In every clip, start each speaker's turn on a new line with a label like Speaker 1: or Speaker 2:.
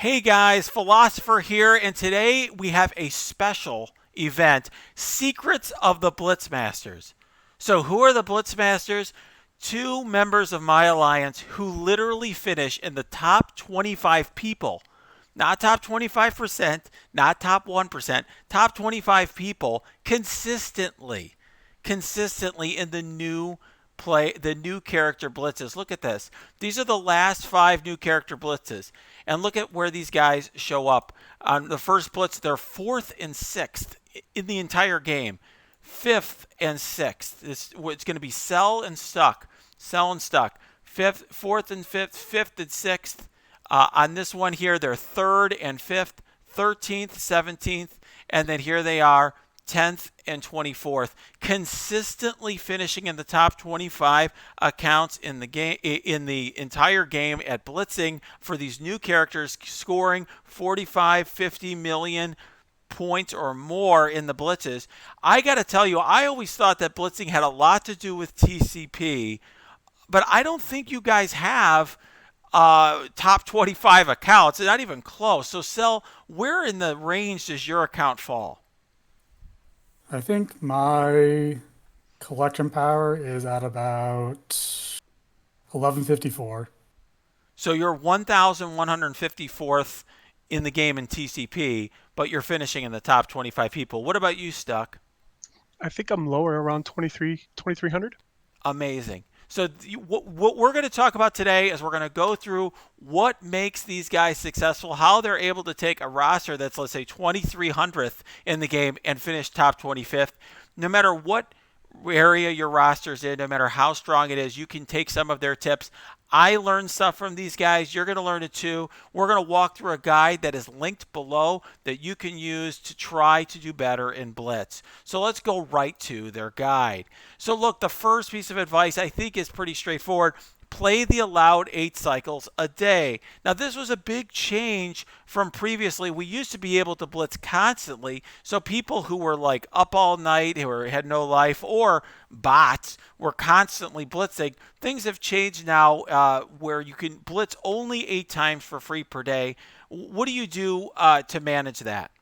Speaker 1: Hey guys, Philosopher here, and today we have a special event, Secrets of the Blitzmasters. So who are the Blitzmasters? Two members of my alliance who literally finish in the top 25 people. Not top 25%, not top 1%, top 25 people consistently in the new character blitzes. Look at this. These are the last 5 new character blitzes. And look at where these guys show up. On the first blitz, they're 4th and 6th in the entire game. 5th and 6th. It's going to be sell and stuck. Sell and stuck. 5th, 4th and 5th, 5th and 6th. On this one here, they're 3rd and 5th, 13th, 17th, and then here they are, 10th and 24th, consistently finishing in the top 25 accounts in the game, in the entire game at blitzing for these new characters, scoring 45, 50 million points or more in the blitzes. I got to tell you, I always thought that blitzing had a lot to do with TCP, but I don't think you guys have top 25 accounts. It's not even close. So, Sel, where in the range does your account fall?
Speaker 2: I think my collection power is at about 1154.
Speaker 1: So you're 1,154th in the game in TCP, but you're finishing in the top 25 people. What about you, Stuck?
Speaker 3: I think I'm lower around 2300.
Speaker 1: Amazing. So what we're going to talk about today is we're going to go through what makes these guys successful, how they're able to take a roster that's, let's say, 2300th in the game and finish top 25th. No matter what area your roster's in, no matter how strong it is, you can take some of their tips. I learned stuff from these guys. You're going to learn it too. We're going to walk through a guide that is linked below that you can use to try to do better in Blitz. So let's go right to their guide. So look, the first piece of advice I think is pretty straightforward. Play the allowed 8 cycles a day. Now, this was a big change from previously. We used to be able to blitz constantly, so people who were like up all night, had no life, or bots were constantly blitzing. Things have changed now where you can blitz only 8 times for free per day. What do you do to manage that?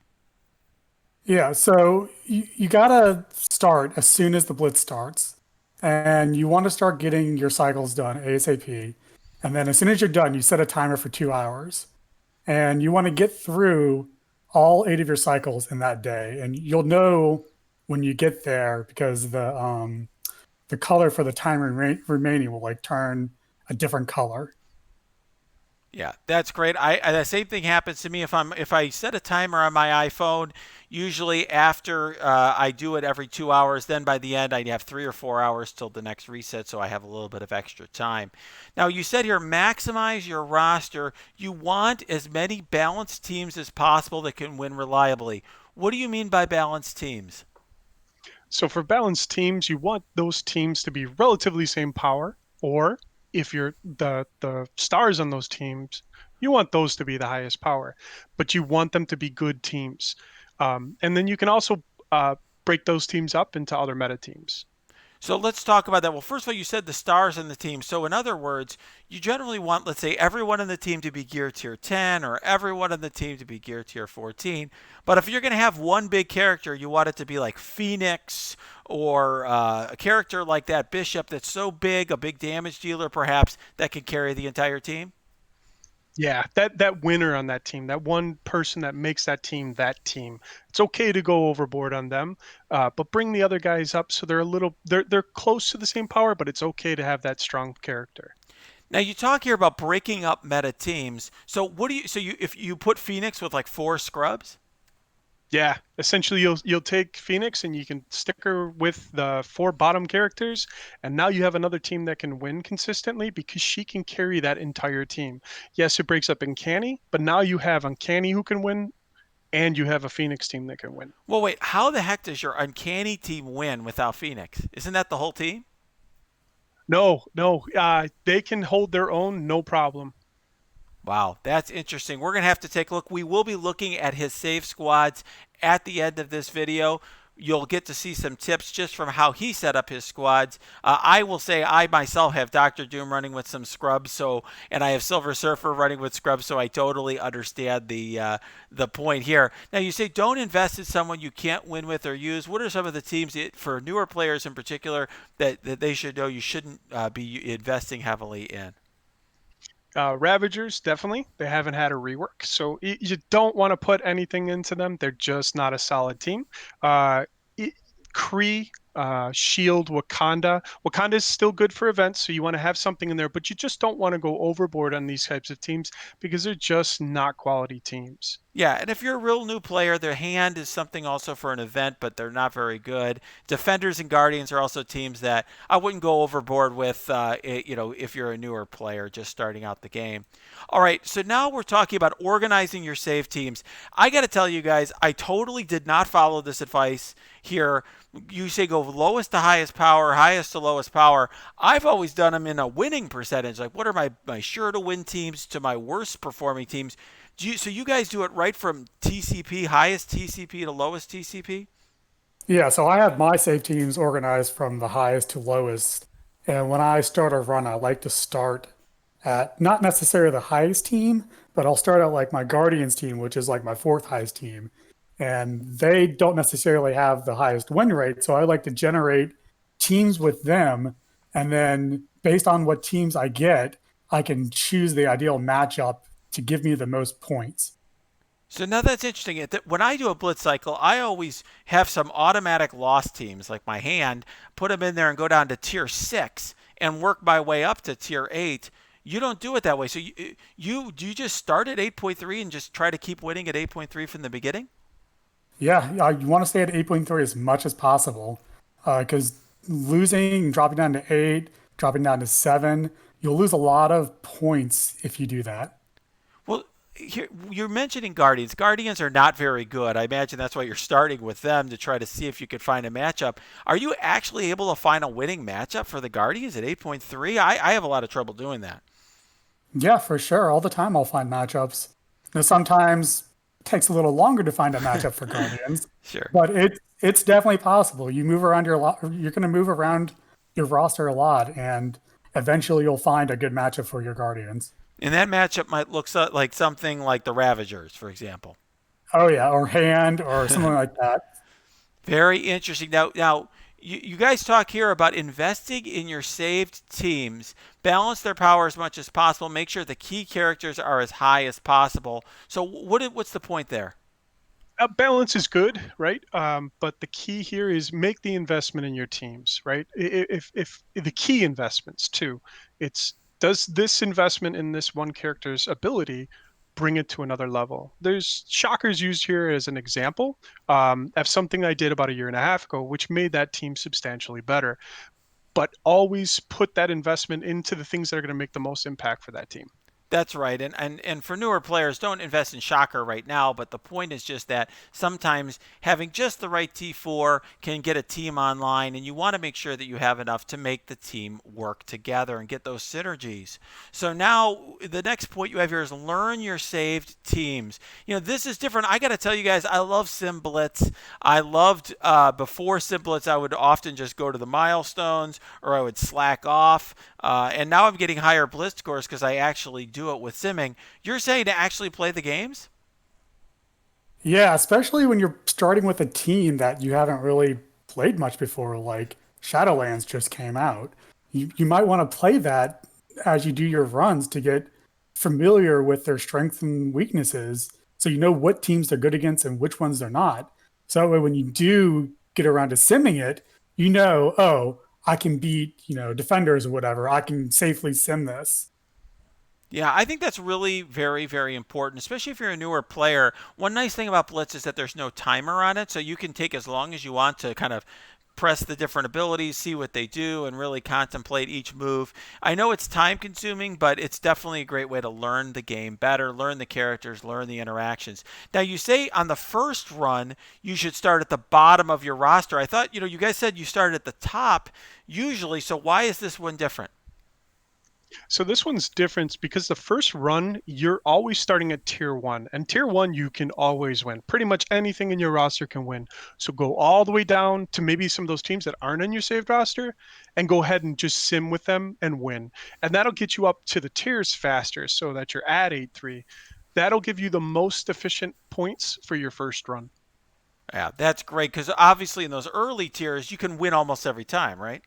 Speaker 2: Yeah, so you gotta start as soon as the blitz starts. And you want to start getting your cycles done ASAP. And then as soon as you're done, you set a timer for 2 hours. And you want to get through all 8 of your cycles in that day. And you'll know when you get there because the color for the timer remaining will like turn a different color.
Speaker 1: Yeah, that's great. The same thing happens to me if I set a timer on my iPhone. Usually after I do it every 2 hours, then by the end I have 3 or 4 hours till the next reset, so I have a little bit of extra time. Now you said here maximize your roster. You want as many balanced teams as possible that can win reliably. What do you mean by balanced teams?
Speaker 3: So for balanced teams, you want those teams to be relatively same power, or if you're the stars on those teams, you want those to be the highest power, but you want them to be good teams. And then you can also break those teams up into other meta teams.
Speaker 1: So let's talk about that. Well, first of all, you said the stars in the team. So in other words, you generally want, let's say, everyone in the team to be gear tier 10 or everyone in the team to be gear tier 14. But if you're going to have one big character, you want it to be like Phoenix or a character like that Bishop that's so big, a big damage dealer perhaps, that can carry the entire team.
Speaker 3: Yeah, that winner on that team, that one person that makes that team. It's okay to go overboard on them, but bring the other guys up so they're close to the same power, but it's okay to have that strong character.
Speaker 1: Now you talk here about breaking up meta teams. So what do you so you if you put Phoenix with like 4 scrubs?
Speaker 3: Yeah, essentially you'll take Phoenix and you can stick her with the 4 bottom characters, and now you have another team that can win consistently because she can carry that entire team. Yes, it breaks up Uncanny, but now you have Uncanny who can win, and you have a Phoenix team that can win.
Speaker 1: Well, wait, how the heck does your uncanny team win without Phoenix? Isn't that the whole team?
Speaker 3: No, no, they can hold their own, no problem.
Speaker 1: Wow, that's interesting. We're going to have to take a look. We will be looking at his save squads at the end of this video. you'll get to see some tips just from how he set up his squads. I will say I myself have Dr. Doom running with some scrubs, and I have Silver Surfer running with scrubs, so I totally understand the point here. Now you say don't invest in someone you can't win with or use. What are some of the teams for newer players in particular that they should know you shouldn't be investing heavily in?
Speaker 3: Ravagers, definitely. They haven't had a rework, so you don't want to put anything into them. They're just not a solid team. Kree, Shield, Wakanda. Wakanda is still good for events, so you want to have something in there, but you just don't want to go overboard on these types of teams because they're just not quality teams.
Speaker 1: Yeah, and if you're a real new player, their hand is something also for an event, but they're not very good. Defenders and Guardians are also teams that I wouldn't go overboard with, if you're a newer player just starting out the game. All right, so now we're talking about organizing your save teams. I got to tell you guys, I totally did not follow this advice here. You say go lowest to highest power, highest to lowest power. I've always done them in a winning percentage. Like, what are my sure to win teams to my worst performing teams? So you guys do it right from TCP, highest TCP to lowest TCP?
Speaker 2: Yeah, so I have my save teams organized from the highest to lowest. And when I start a run, I like to start at not necessarily the highest team, but I'll start at like my Guardians team, which is like my fourth highest team. And they don't necessarily have the highest win rate. So I like to generate teams with them. And then based on what teams I get, I can choose the ideal matchup to give me the most points.
Speaker 1: So now that's interesting. When I do a blitz cycle, I always have some automatic loss teams, like my hand, put them in there and go down to tier 6 and work my way up to tier 8. You don't do it that way. So you just start at 8.3 and just try to keep winning at 8.3 from the beginning?
Speaker 2: Yeah, you want to stay at 8.3 as much as possible because losing, dropping down to 8, dropping down to 7, you'll lose a lot of points if you do that.
Speaker 1: Well, here, you're mentioning Guardians. Guardians are not very good. I imagine that's why you're starting with them to try to see if you could find a matchup. Are you actually able to find a winning matchup for the Guardians at 8.3? I have a lot of trouble doing that.
Speaker 2: Yeah, for sure. All the time I'll find matchups. Now, sometimes it takes a little longer to find a matchup for Guardians,
Speaker 1: Sure.
Speaker 2: but it's definitely possible. You move around you're going to move around your roster a lot, and eventually you'll find a good matchup for your Guardians.
Speaker 1: And that matchup might look like something like the Ravagers, for example.
Speaker 2: Oh yeah, or hand or something like that.
Speaker 1: Very interesting. Now you guys talk here about investing in your saved teams, balance their power as much as possible, make sure the key characters are as high as possible. So what's the point there?
Speaker 3: Balance is good, right? But the key here is make the investment in your teams, right? If the key investments too, it's does this investment in this one character's ability bring it to another level? There's shockers used here as an example of something I did about a year and a half ago, which made that team substantially better. But always put that investment into the things that are going to make the most impact for that team.
Speaker 1: That's right. And for newer players, don't invest in Shocker right now. But the point is just that sometimes having just the right T4 can get a team online, and you want to make sure that you have enough to make the team work together and get those synergies. So now the next point you have here is learn your saved teams. This is different. I got to tell you guys, I love Sim Blitz. I loved before Sim Blitz, I would often just go to the milestones or I would slack off. And now I'm getting higher Blitz scores because I actually do it with simming. You're saying to actually play the games?
Speaker 2: Yeah, especially when you're starting with a team that you haven't really played much before, like Shadowlands just came out. You might want to play that as you do your runs to get familiar with their strengths and weaknesses so you know what teams they're good against and which ones they're not. So that way when you do get around to simming it, oh, I can beat, defenders or whatever. I can safely sim this.
Speaker 1: Yeah, I think that's really very, very important, especially if you're a newer player. One nice thing about Blitz is that there's no timer on it, so you can take as long as you want to kind of press the different abilities, see what they do, and really contemplate each move. I know it's time consuming, but it's definitely a great way to learn the game better, learn the characters, learn the interactions. Now, you say on the first run, you should start at the bottom of your roster. I thought, you guys said you started at the top usually, so why is this one different?
Speaker 3: So this one's different because the first run, you're always starting at tier 1. And tier 1, you can always win. Pretty much anything in your roster can win. So go all the way down to maybe some of those teams that aren't on your saved roster and go ahead and just sim with them and win. And that'll get you up to the tiers faster so that you're at 8-3. That'll give you the most efficient points for your first run.
Speaker 1: Yeah, that's great because obviously in those early tiers you can win almost every time, right?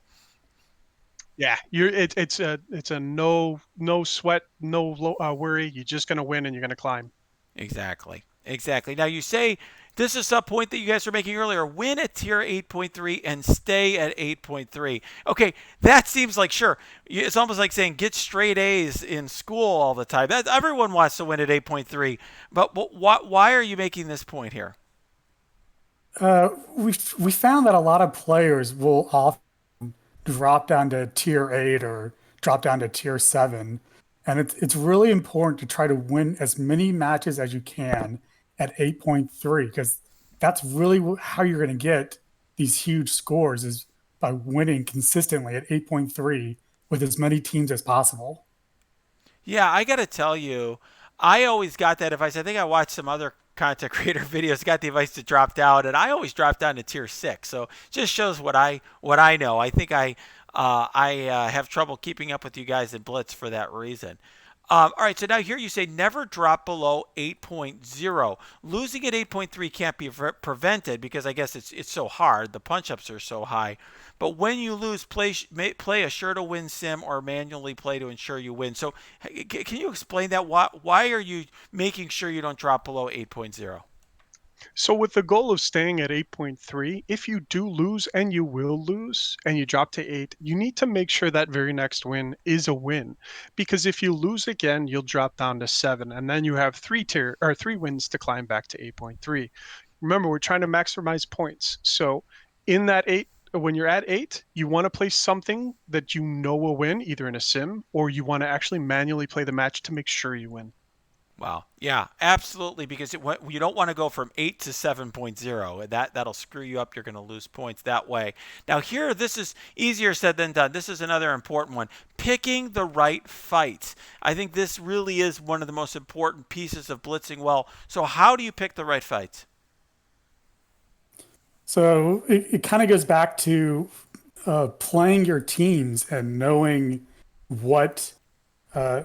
Speaker 3: Yeah, it's a no sweat, no worry. You're just gonna win and you're gonna climb.
Speaker 1: Exactly. Exactly. Now you say this is a point that you guys were making earlier. Win at tier 8.3 and stay at 8.3. Okay, that seems like sure. It's almost like saying get straight A's in school all the time. That everyone wants to win at 8.3. But why are you making this point here?
Speaker 2: We found that a lot of players will often drop down to tier 8 or drop down to tier 7. And it's really important to try to win as many matches as you can at 8.3 because that's really how you're going to get these huge scores is by winning consistently at 8.3 with as many teams as possible.
Speaker 1: Yeah, I got to tell you, I always got that advice. I think I watched some other content creator videos, got the advice to drop down, and I always dropped down to tier 6. So it just shows what I know. I think I have trouble keeping up with you guys in Blitz for that reason. All right, so now here you say never drop below 8.0. Losing at 8.3 can't be prevented because I guess it's so hard. The punch ups are so high. But when you lose, play a sure to win sim or manually play to ensure you win. So can you explain that? Why are you making sure you don't drop below 8.0?
Speaker 3: So with the goal of staying at 8.3, if you do lose and you will lose and you drop to 8, you need to make sure that very next win is a win. Because if you lose again, you'll drop down to 7 and then you have 3 wins to climb back to 8.3. Remember, we're trying to maximize points. So in that 8 when you're at 8, you want to play something that you know will win, either in a sim or you want to actually manually play the match to make sure you win.
Speaker 1: Wow. Yeah, absolutely. Because you don't want to go from 8 to 7.0. That'll screw you up. You're going to lose points that way. Now, here, this is easier said than done. This is another important one. Picking the right fights. I think this really is one of the most important pieces of blitzing well. So, how do you pick the right fights?
Speaker 2: So it kind of goes back to playing your teams and knowing what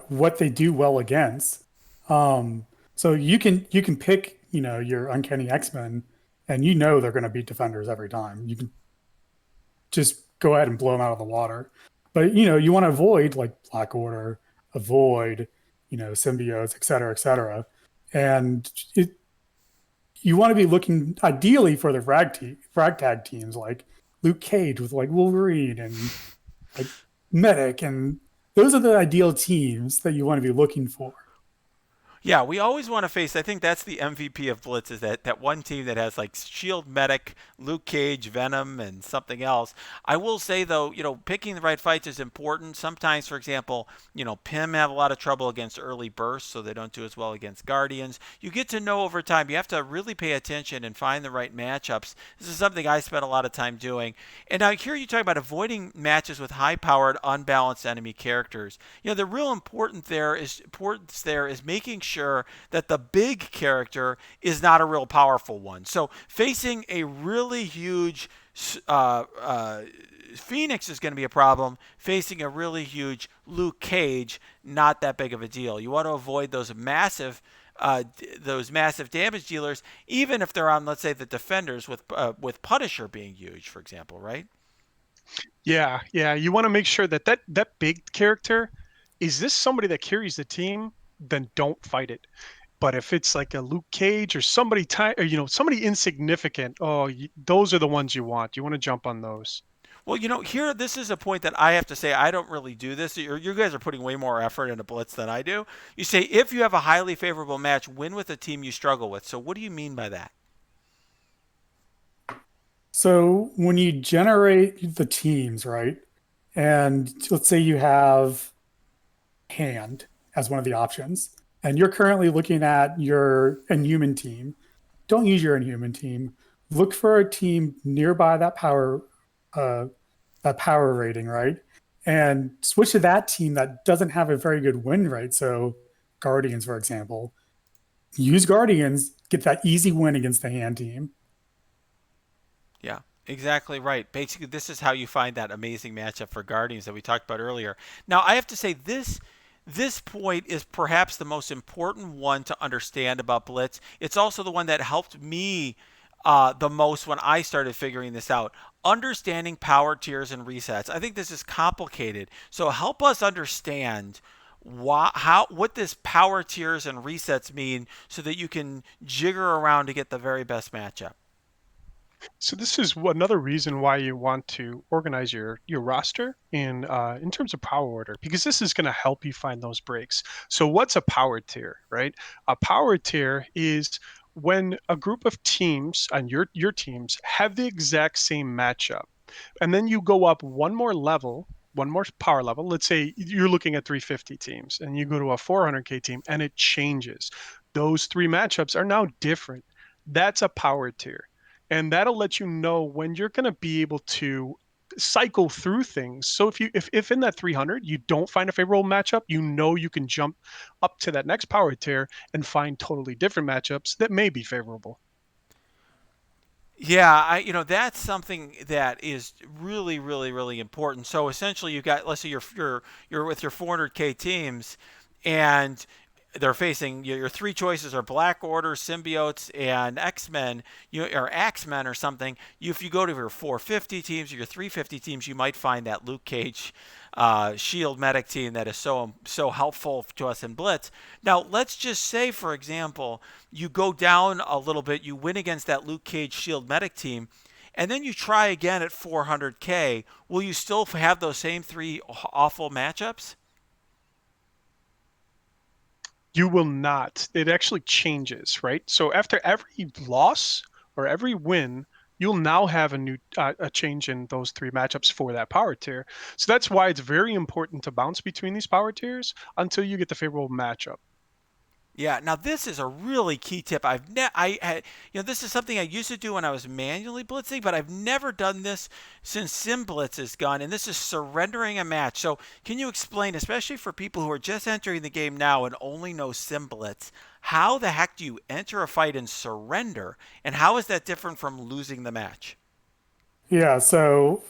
Speaker 2: what they do well against. So you can pick your uncanny X-Men, and they're going to beat defenders every time. You can just go ahead and blow them out of the water. But you want to avoid like Black Order, avoid symbiotes, et cetera, et cetera. And you want to be looking ideally for the ragtag teams like Luke Cage with like Wolverine and like Medic, and those are the ideal teams that you want to be looking for.
Speaker 1: Yeah, we always want to face. I think that's the MVP of Blitz is that one team that has like Shield, Medic, Luke Cage, Venom, and something else. I will say though, picking the right fights is important. Sometimes, for example, Pim have a lot of trouble against early bursts, so they don't do as well against Guardians. You get to know over time. You have to really pay attention and find the right matchups. This is something I spent a lot of time doing. And now here you talk about avoiding matches with high-powered, unbalanced enemy characters. The real importance there is making sure that the big character is not a real powerful one. So facing a really huge Phoenix is going to be a problem. Facing a really huge Luke Cage, not that big of a deal. You want to avoid those massive damage dealers, even if they're on, let's say, the defenders with Punisher being huge, for example, right?
Speaker 3: Yeah, yeah. You want to make sure that big character is this somebody that carries the team? Then don't fight it. But if it's like a Luke Cage or or somebody insignificant, those are the ones you want. You want to jump on those.
Speaker 1: Well, here, this is a point that I have to say I don't really do this. You guys are putting way more effort into Blitz than I do. You say if you have a highly favorable match, win with a team you struggle with. So what do you mean by that?
Speaker 2: So when you generate the teams, right? And let's say you have hand as one of the options, and you're currently looking at your Inhuman team. Don't use your Inhuman team. Look for a team nearby uh, that power rating, right? and switch to that team that doesn't have a very good win rate. So, Guardians, for example, use Guardians, get that easy win against the hand team.
Speaker 1: Yeah, exactly right. Basically, this is how you find that amazing matchup for Guardians that we talked about earlier. Now, I have to say this point is perhaps the most important one to understand about Blitz. It's also the one that helped me the most when I started figuring this out. Understanding power tiers and resets. I think this is complicated. So help us understand what this power tiers and resets mean so that you can jigger around to get the very best matchup.
Speaker 3: So this is another reason why you want to organize your roster in terms of power order, because this is going to help you find those breaks. So what's a power tier, right? A power tier is when a group of teams and your teams have the exact same matchup, and then you go up one more level, one more power level. Let's say you're looking at 350 teams and you go to a 400k team and it changes. Those three matchups are now different. That's a power tier, and that'll let you know when you're going to be able to cycle through things. So if in that 300 you don't find a favorable matchup, you know you can jump up to that next power tier and find totally different matchups that may be favorable.
Speaker 1: Yeah, that's something that is really, really, really important. So essentially, you got, let's say you're with your 400k teams, and they're facing your three choices are Black Order, Symbiotes, and X-Men, or X-Men or something. If you go to your 450 teams or your 350 teams, you might find that Luke Cage Shield medic team that is so helpful to us in Blitz. Now, let's just say, for example, you go down a little bit, you win against that Luke Cage Shield medic team, and then you try again at 400k. Will you still have those same three awful matchups?
Speaker 3: You will not. It actually changes, right? So after every loss or every win, you'll now have a change in those three matchups for that power tier. So that's why it's very important to bounce between these power tiers until you get the favorable matchup.
Speaker 1: Yeah, now this is a really key tip. This is something I used to do when I was manually blitzing, but I've never done this since Sim Blitz is gone, and this is surrendering a match. So, can you explain, especially for people who are just entering the game now and only know Sim Blitz, how the heck do you enter a fight and surrender, and how is that different from losing the match?
Speaker 2: Yeah, so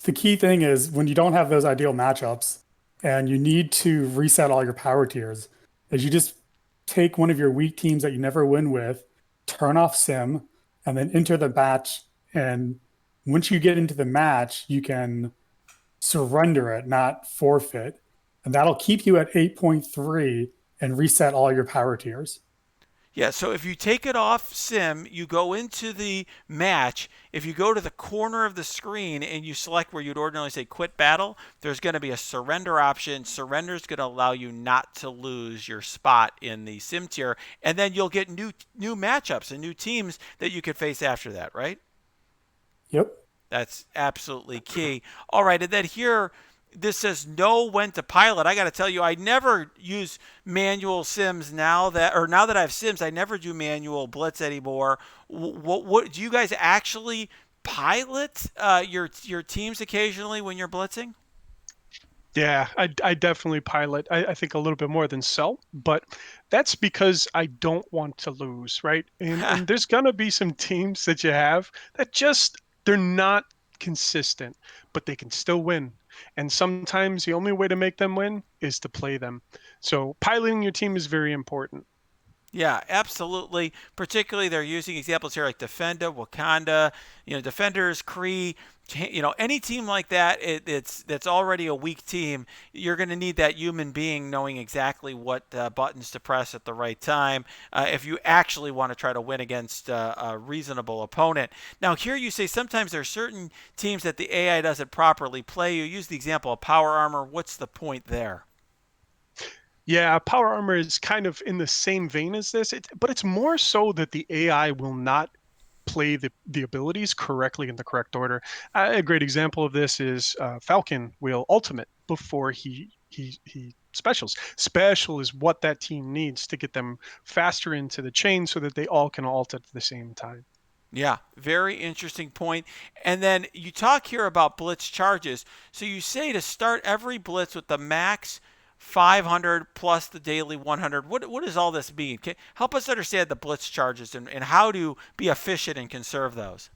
Speaker 2: the key thing is when you don't have those ideal matchups and you need to reset all your power tiers, is you just take one of your weak teams that you never win with, turn off sim, and then enter the match. And once you get into the match, you can surrender it, not forfeit. And that'll keep you at 8.3 and reset all your power tiers.
Speaker 1: Yeah, so if you take it off sim, you go into the match. If you go to the corner of the screen and you select where you'd ordinarily say quit battle, there's going to be a surrender option. Surrender is going to allow you not to lose your spot in the sim tier, and then you'll get new matchups and new teams that you could face after that, right?
Speaker 2: Yep.
Speaker 1: That's absolutely key. All right, and then here this says know when to pilot. I got to tell you, I never use manual sims now that I have sims. I never do manual blitz anymore. What do you guys actually pilot your teams occasionally when you're blitzing?
Speaker 3: Yeah, I definitely pilot. I think a little bit more than sell, but that's because I don't want to lose, right? And there's gonna be some teams that you have that just they're not consistent, but they can still win. And sometimes the only way to make them win is to play them. So piloting your team is very important.
Speaker 1: Yeah, absolutely. Particularly, they're using examples here like Defenda, Wakanda, Defenders, Kree. Any team like that, that's already a weak team. You're going to need that human being knowing exactly what buttons to press at the right time if you actually want to try to win against a reasonable opponent. Now, here you say sometimes there are certain teams that the AI doesn't properly play. You use the example of Power Armor. What's the point there?
Speaker 3: Yeah, Power Armor is kind of in the same vein as this, but it's more so that the AI will not play the abilities correctly in the correct order. A great example of this is Falcon will ultimate before he specials. Special is what that team needs to get them faster into the chain so that they all can ult at the same time.
Speaker 1: Yeah, very interesting point. And then you talk here about blitz charges. So you say to start every blitz with the max 500 plus the daily 100. What does all this mean? Help us understand the blitz charges and how to be efficient and conserve those.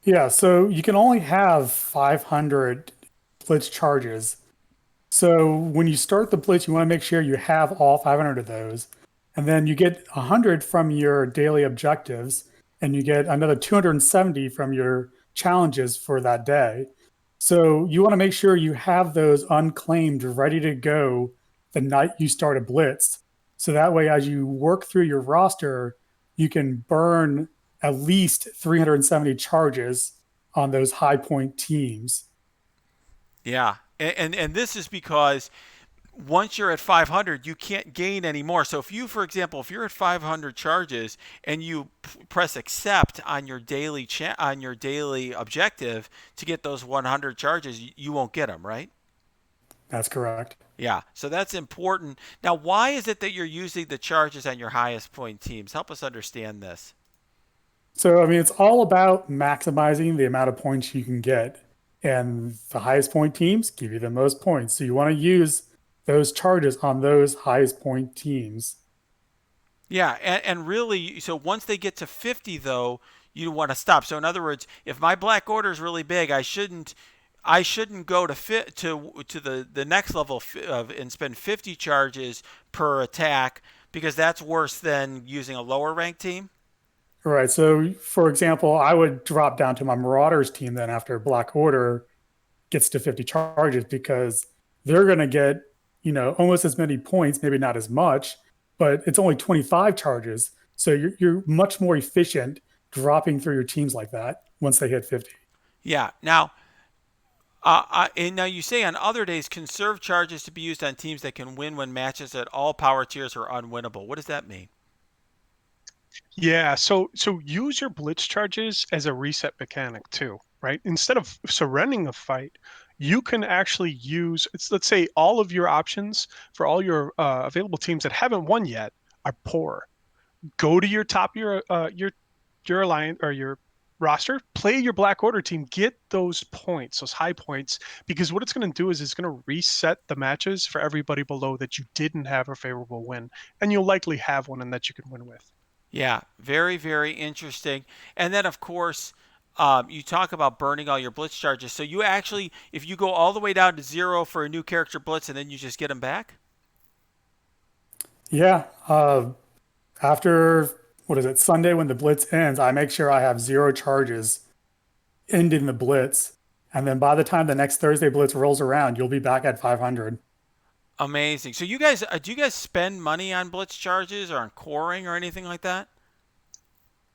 Speaker 2: Yeah, so you can only have 500 blitz charges. So when you start the blitz, you want to make sure you have all 500 of those. And then you get 100 from your daily objectives, and you get another 270 from your challenges for that day. So you want to make sure you have those unclaimed ready to go the night you start a blitz. So that way, as you work through your roster, you can burn at least 370 charges on those high point teams.
Speaker 1: Yeah. And this is because once you're at 500, you can't gain any more. So if you, for example, if you're at 500 charges and you press accept on your on your daily objective to get those 100 charges, you won't get them, right?
Speaker 2: That's correct.
Speaker 1: Yeah. So that's important. Now, why is it that you're using the charges on your highest point teams? Help us understand this.
Speaker 2: So, I mean, it's all about maximizing the amount of points you can get. And the highest point teams give you the most points. So, you want to use those charges on those highest point teams.
Speaker 1: Yeah, and really, so once they get to 50, though, you want to stop. So in other words, if my black order is really big, I shouldn't go to the next level of and spend 50 charges per attack because that's worse than using a lower ranked team.
Speaker 2: All right. So, for example, I would drop down to my Marauders team then after Black Order gets to 50 charges because they're going to get, almost as many points, maybe not as much, but it's only 25 charges. So you're much more efficient dropping through your teams like that once they hit 50.
Speaker 1: Yeah. And now you say on other days, conserve charges to be used on teams that can win when matches at all power tiers are unwinnable. What does that mean?
Speaker 3: Yeah, so use your blitz charges as a reset mechanic too, right? Instead of surrendering a fight, you can actually use let's say all of your options for all your available teams that haven't won yet are poor. Go to your top of your alliance or your roster, play your Black Order team, get those points, those high points, because what it's going to do is it's going to reset the matches for everybody below that you didn't have a favorable win, and you'll likely have one and that you can win with.
Speaker 1: Yeah, very, very interesting. And then, of course, you talk about burning all your blitz charges. So you actually, if you go all the way down to 0 for a new character blitz and then you just get them back?
Speaker 2: Yeah. After, what is it, Sunday when the blitz ends, I make sure I have 0 charges ending the blitz. And then by the time the next Thursday blitz rolls around, you'll be back at 500.
Speaker 1: Amazing. So do you guys spend money on blitz charges or on coring or anything like that?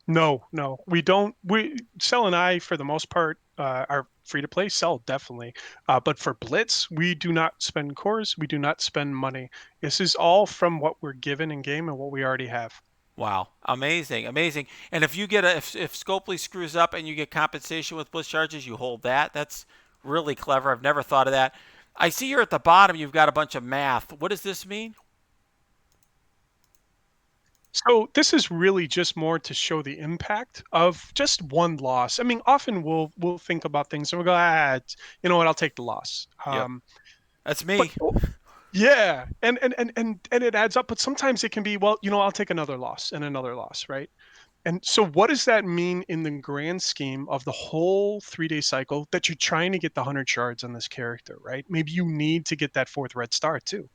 Speaker 3: No, we don't. We Cell and I, for the most part, are free to play. Cell definitely, but for Blitz, we do not spend cores. We do not spend money. This is all from what we're given in game and what we already have.
Speaker 1: Wow, amazing, amazing. And if you get if Scopely screws up and you get compensation with blitz charges, you hold that. That's really clever. I've never thought of that. I see here at the bottom you've got a bunch of math. What does this mean?
Speaker 3: So this is really just more to show the impact of just one loss. I mean, often we'll think about things and we'll go, you know what, I'll take the loss.
Speaker 1: Yep, that's
Speaker 3: But
Speaker 1: me.
Speaker 3: yeah, and it adds up. But sometimes it can be, well, I'll take another loss and another loss, right? And so what does that mean in the grand scheme of the whole 3-day cycle that you're trying to get the 100 shards on this character, right? Maybe you need to get that fourth red star too.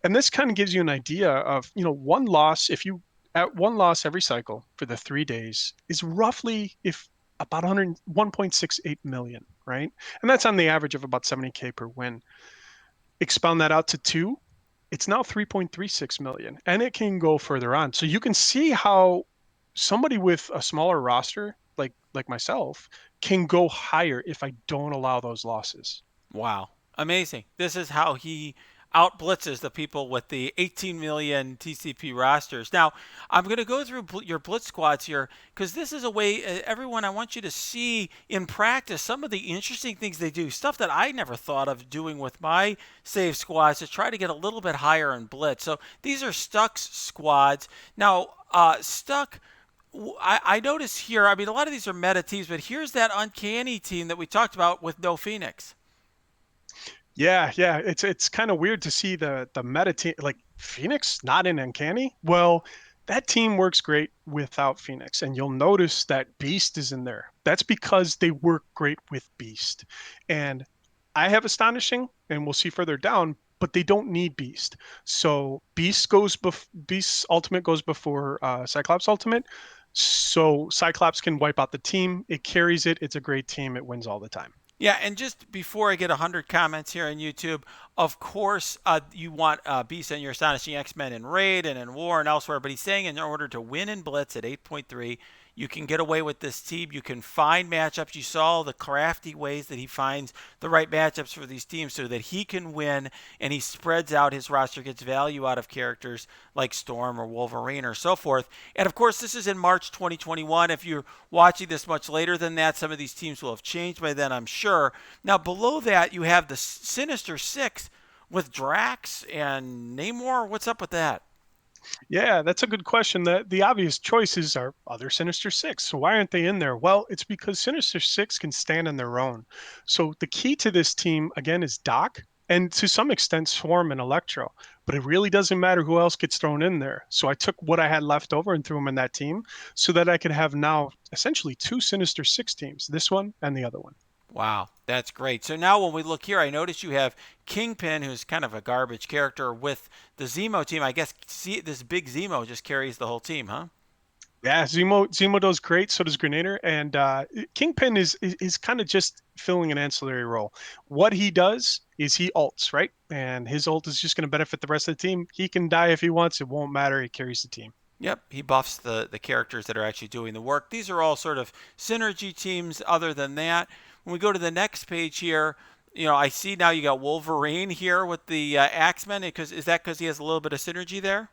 Speaker 3: And this kind of gives you an idea of, one loss, if you at one loss every cycle for the 3 days is roughly if about 1.68 million, right? And that's on the average of about 70K per win. Expound that out to two, it's now 3.36 million, and it can go further on. So you can see how somebody with a smaller roster like myself can go higher if I don't allow those losses.
Speaker 1: Wow. Amazing. This is how he out blitzes the people with the 18 million TCP rosters. Now, I'm going to go through your blitz squads here because this is a way, everyone, I want you to see in practice some of the interesting things they do, stuff that I never thought of doing with my save squads to try to get a little bit higher in blitz. So these are Stuck's squads. Now, Stuck, I notice here, I mean, a lot of these are meta teams, but here's that uncanny team that we talked about with no Phoenix.
Speaker 3: Yeah. It's kind of weird to see the meta team like Phoenix not in Uncanny. Well, that team works great without Phoenix, and you'll notice that Beast is in there. That's because they work great with Beast. And I have Astonishing, and we'll see further down, but they don't need Beast. So Beast's ultimate goes before Cyclops ultimate. So Cyclops can wipe out the team. It carries it. It's a great team. It wins all the time.
Speaker 1: Yeah, and just before I get 100 comments here on YouTube, of course, you want Beast and your Astonishing X-Men in Raid and in War and elsewhere, but he's saying in order to win in Blitz at 8.3, you can get away with this team. You can find matchups. You saw the crafty ways that he finds the right matchups for these teams so that he can win, and he spreads out his roster, gets value out of characters like Storm or Wolverine or so forth. And of course, this is in March 2021. If you're watching this much later than that, some of these teams will have changed by then, I'm sure. Now, below that, you have the Sinister Six with Drax and Namor. What's up with that?
Speaker 3: Yeah, that's a good question. The obvious choices are other Sinister Six. So why aren't they in there? Well, it's because Sinister Six can stand on their own. So the key to this team again is Doc and to some extent Swarm and Electro. But it really doesn't matter who else gets thrown in there. So I took what I had left over and threw them in that team so that I could have now essentially two Sinister Six teams, this one and the other one.
Speaker 1: Wow, that's great. So now when we look here, I notice you have Kingpin, who's kind of a garbage character, with the Zemo team. I guess this big Zemo just carries the whole team, huh?
Speaker 3: Yeah, Zemo does great. So does Grenadier, and Kingpin is kind of just filling an ancillary role. What he does is he ults, right, and his ult is just going to benefit the rest of the team. He can die if he wants; it won't matter. He carries the team.
Speaker 1: Yep, he buffs the characters that are actually doing the work. These are all sort of synergy teams. Other than that, when we go to the next page here, I see now you got Wolverine here with the Axemen. Because is that because he has a little bit of synergy there?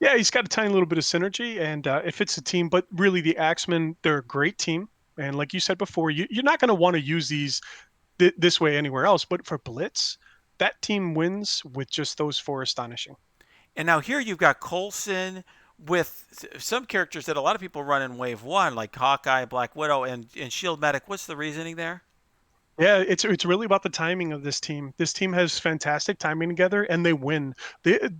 Speaker 3: Yeah, he's got a tiny little bit of synergy, and it fits the team. But really, the Axemen, they're a great team. And like you said before, you're not going to want to use these this way anywhere else. But for Blitz, that team wins with just those four astonishing.
Speaker 1: And now here you've got Coulson with some characters that a lot of people run in Wave 1, like Hawkeye, Black Widow, and Shield Medic. What's the reasoning there?
Speaker 3: Yeah, it's really about the timing of this team. This team has fantastic timing together, and they win.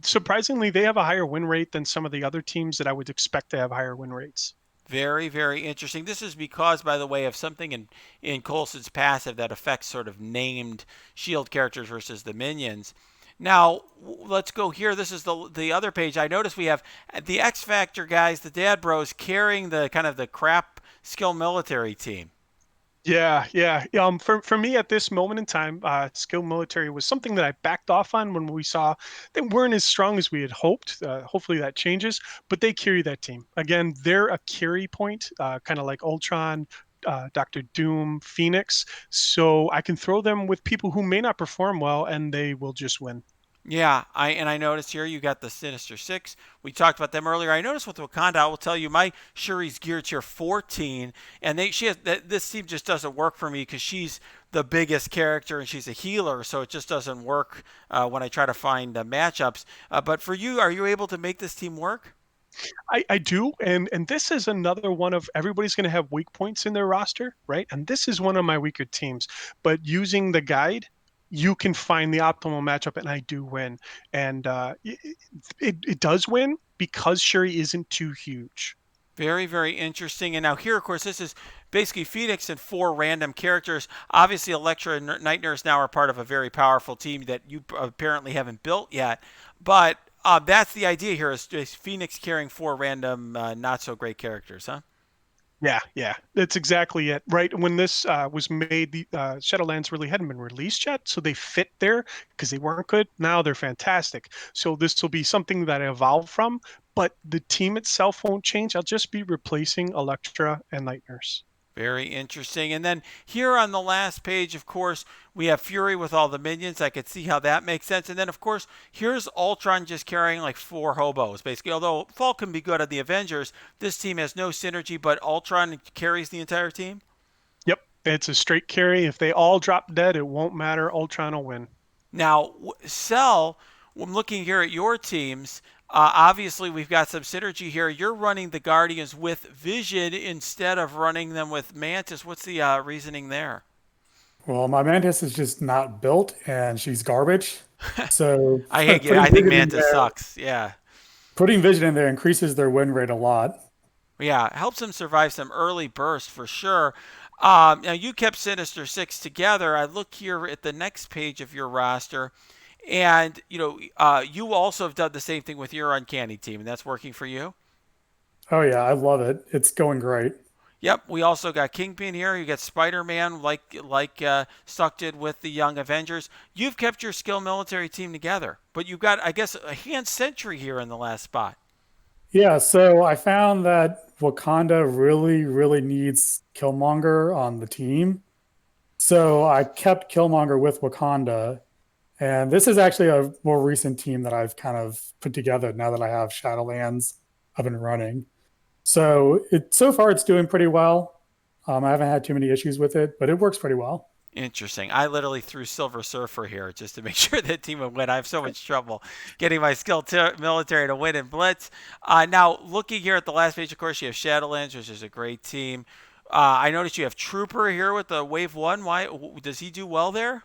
Speaker 3: Surprisingly, they have a higher win rate than some of the other teams that I would expect to have higher win rates.
Speaker 1: Very, very interesting. This is because, by the way, of something in Coulson's passive that affects sort of named shield characters versus the minions. Now, let's go here. This is the other page. I notice we have the X Factor guys, the Dad Bros, carrying the kind of the crap skill military team.
Speaker 3: Yeah. For me at this moment in time, skill military was something that I backed off on when we saw they weren't as strong as we had hoped. Hopefully that changes, but they carry that team. Again, they're a carry point, kind of like Ultron, Doctor Doom, Phoenix. So I can throw them with people who may not perform well, and they will just win.
Speaker 1: Yeah, I noticed here you got the Sinister Six. We talked about them earlier. I noticed with Wakanda, I will tell you, my Shuri's gear tier 14, and this team just doesn't work for me because she's the biggest character and she's a healer, so it just doesn't work when I try to find matchups. But for you, are you able to make this team work?
Speaker 3: I do, and this is another one of everybody's going to have weak points in their roster, right? And this is one of my weaker teams. But using the guide, you can find the optimal matchup, and I do win. And it does win because Shuri isn't too huge.
Speaker 1: Very, very interesting. And now here, of course, this is basically Phoenix and four random characters. Obviously, Elektra and Night Nurse now are part of a very powerful team that you apparently haven't built yet. But that's the idea here is Phoenix carrying four random not so great characters, huh?
Speaker 3: Yeah, that's exactly it. Right when this was made, the Shadowlands really hadn't been released yet, so they fit there because they weren't good. Now they're fantastic. So this will be something that I evolve from, but the team itself won't change. I'll just be replacing Elektra and Night Nurse.
Speaker 1: Very interesting. And then here on the last page, of course, we have Fury with all the minions. I could see how that makes sense. And then, of course, here's Ultron just carrying like four hobos, basically. Although Falk can be good at the Avengers, this team has no synergy, but Ultron carries the entire team.
Speaker 3: Yep, it's a straight carry. If they all drop dead, it won't matter. Ultron will win.
Speaker 1: Now, Cell, I'm looking here at your teams. Obviously, we've got some synergy here. You're running the Guardians with Vision instead of running them with Mantis. What's the reasoning there?
Speaker 2: Well, my Mantis is just not built and she's garbage. So
Speaker 1: I hate it.
Speaker 2: putting
Speaker 1: I think
Speaker 2: Vision in
Speaker 1: Mantis
Speaker 2: there,
Speaker 1: sucks. Yeah.
Speaker 2: putting Vision in there increases their win rate a lot.
Speaker 1: Yeah, helps them survive some early bursts for sure. Now you kept Sinister Six together. I look here at the next page of your roster, and you also have done the same thing with your Uncanny team, and that's working for you.
Speaker 2: Oh yeah, I love it. It's going great.
Speaker 1: Yep, we also got Kingpin here. You got Spider-Man, like Stuck did with the Young Avengers. You've kept your skill military team together, but you've got, I guess, a hand sentry here in the last spot.
Speaker 2: Yeah, so I found that Wakanda really, really needs Killmonger on the team. So I kept Killmonger with Wakanda. And this is actually a more recent team that I've kind of put together now that I have Shadowlands up and running. So far it's doing pretty well. I haven't had too many issues with it, but it works pretty well.
Speaker 1: Interesting. I literally threw Silver Surfer here just to make sure that team would win. I have so much trouble getting my military to win in Blitz. Now, looking here at the last page, of course, you have Shadowlands, which is a great team. I noticed you have Trooper here with the Wave 1. Why does he do well there?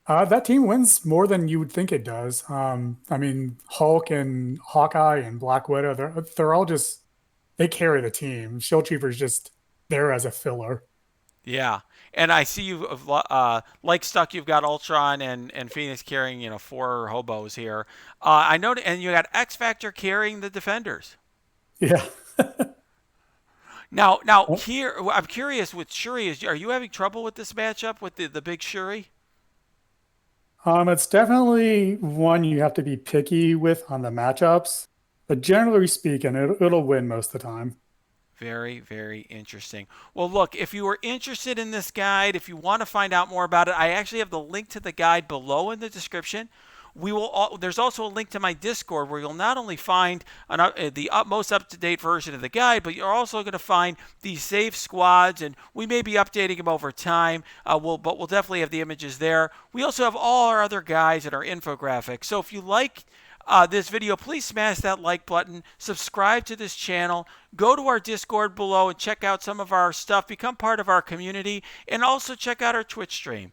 Speaker 2: That team wins more than you would think it does. I mean, Hulk and Hawkeye and Black Widow, they're all just, they carry the team. Shield Trooper's just there as a filler.
Speaker 1: Yeah. And I see you, like Stuck, you've got Ultron and Phoenix carrying, 4 hobos here. I know, and you got X Factor carrying the Defenders.
Speaker 2: Yeah.
Speaker 1: Now here, I'm curious with Shuri. Are you having trouble with this matchup with the big Shuri?
Speaker 2: It's definitely one you have to be picky with on the matchups, but generally speaking, it'll win most of the time.
Speaker 1: Very, very interesting. Well, look, if you are interested in this guide, if you want to find out more about it, I actually have the link to the guide below in the description. There's also a link to my Discord where you'll not only find the most up-to-date version of the guide, but you're also going to find these safe squads, and we may be updating them over time. But we'll definitely have the images there. We also have all our other guides and our infographics. So if you like this video, please smash that like button, subscribe to this channel, go to our Discord below and check out some of our stuff, become part of our community, and also check out our Twitch stream.